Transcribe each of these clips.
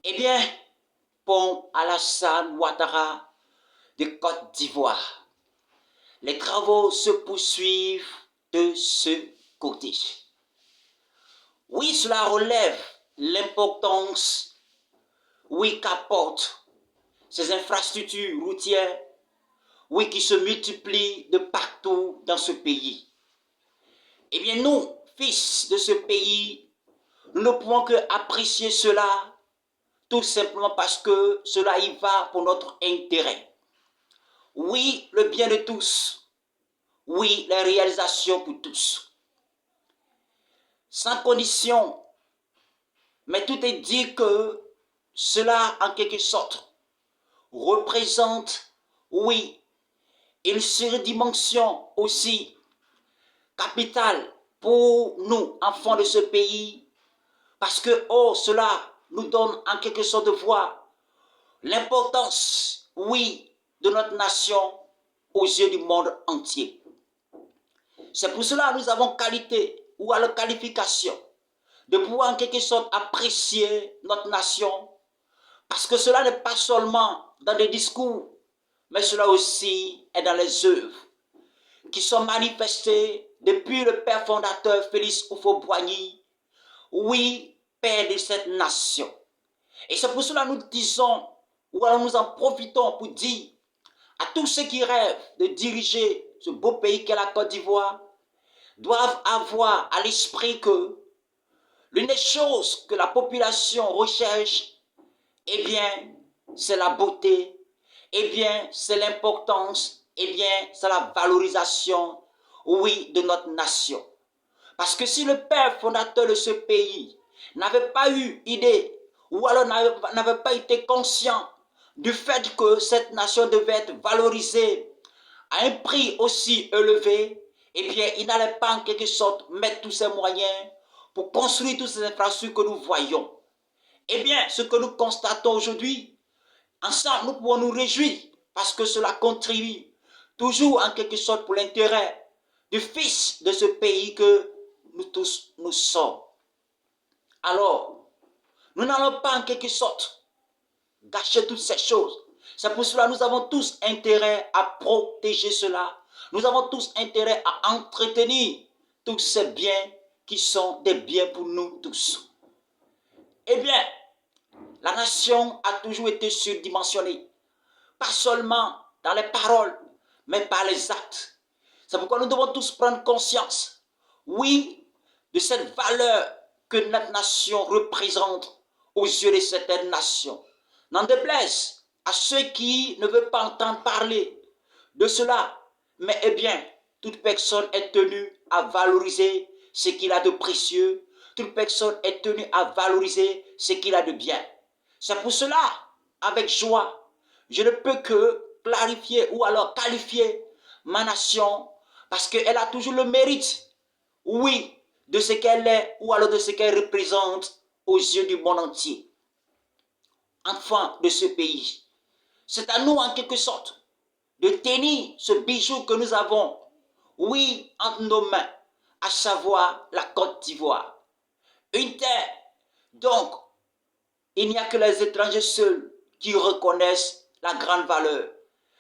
Eh bien, Pont Alassane Ouattara de Côte d'Ivoire. Les travaux se poursuivent de ce côté. Oui, cela relève l'importance, oui, qu'apportent ces infrastructures routières, oui, qui se multiplient de partout dans ce pays. Eh bien, nous, fils de ce pays, nous ne pouvons que apprécier cela tout simplement parce que cela y va pour notre intérêt. Oui, le bien de tous. Oui, les réalisations pour tous. Sans condition, mais tout est dit que cela, en quelque sorte, représente, oui, une surdimension aussi capitale pour nous, enfants de ce pays, parce que, oh, cela nous donne en quelque sorte de voir l'importance, oui, de notre nation aux yeux du monde entier. C'est pour cela que nous avons qualité ou alors qualification de pouvoir en quelque sorte apprécier notre nation, parce que cela n'est pas seulement dans des discours, mais cela aussi est dans les œuvres qui sont manifestées depuis le père fondateur Félix Houphouët-Boigny, oui, père de cette nation. Et c'est pour cela que nous disons, ou alors nous en profitons pour dire à tous ceux qui rêvent de diriger ce beau pays qu'est la Côte d'Ivoire, doivent avoir à l'esprit que l'une des choses que la population recherche, eh bien, c'est la beauté, eh bien, c'est l'importance, eh bien, c'est la valorisation, oui, de notre nation. Parce que si le père fondateur de ce pays n'avait pas eu idée, ou alors n'avait pas été conscient du fait que cette nation devait être valorisée à un prix aussi élevé, eh bien, il n'allait pas en quelque sorte mettre tous ses moyens pour construire toutes ces infrastructures que nous voyons. Eh bien, ce que nous constatons aujourd'hui, ensemble, nous pouvons nous réjouir parce que cela contribue toujours en quelque sorte pour l'intérêt du fils de ce pays que nous tous nous sommes. Alors, nous n'allons pas en quelque sorte gâcher toutes ces choses. C'est pour cela que nous avons tous intérêt à protéger cela. Nous avons tous intérêt à entretenir tous ces biens qui sont des biens pour nous tous. Eh bien, la nation a toujours été surdimensionnée. Pas seulement dans les paroles, mais par les actes. C'est pourquoi nous devons tous prendre conscience, oui, de cette valeur que notre nation représente aux yeux de certaines nations. N'en déplaise à ceux qui ne veulent pas entendre parler de cela, mais eh bien, toute personne est tenue à valoriser ce qu'il a de précieux, toute personne est tenue à valoriser ce qu'il a de bien. C'est pour cela, avec joie, je ne peux que clarifier ou alors qualifier ma nation parce qu'elle a toujours le mérite, oui, de ce qu'elle est ou alors de ce qu'elle représente aux yeux du monde entier. Enfants de ce pays, c'est à nous en quelque sorte de tenir ce bijou que nous avons, oui, entre nos mains, à savoir la Côte d'Ivoire. Une terre, donc, il n'y a que les étrangers seuls qui reconnaissent la grande valeur,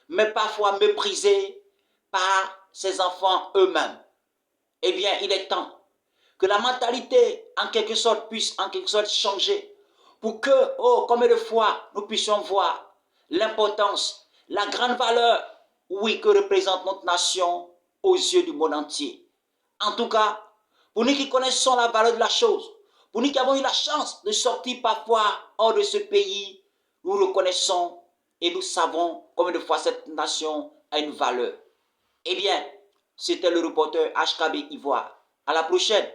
mais parfois méprisés par ces enfants eux-mêmes. Eh bien, il est temps que la mentalité, en quelque sorte, puisse en quelque sorte changer pour que, oh, combien de fois nous puissions voir l'importance, la grande valeur, oui, que représente notre nation aux yeux du monde entier. En tout cas, pour nous qui connaissons la valeur de la chose, pour nous qui avons eu la chance de sortir parfois hors de ce pays, nous reconnaissons et nous savons combien de fois cette nation a une valeur. Eh bien, c'était le reporter HKB Ivoire. À la prochaine.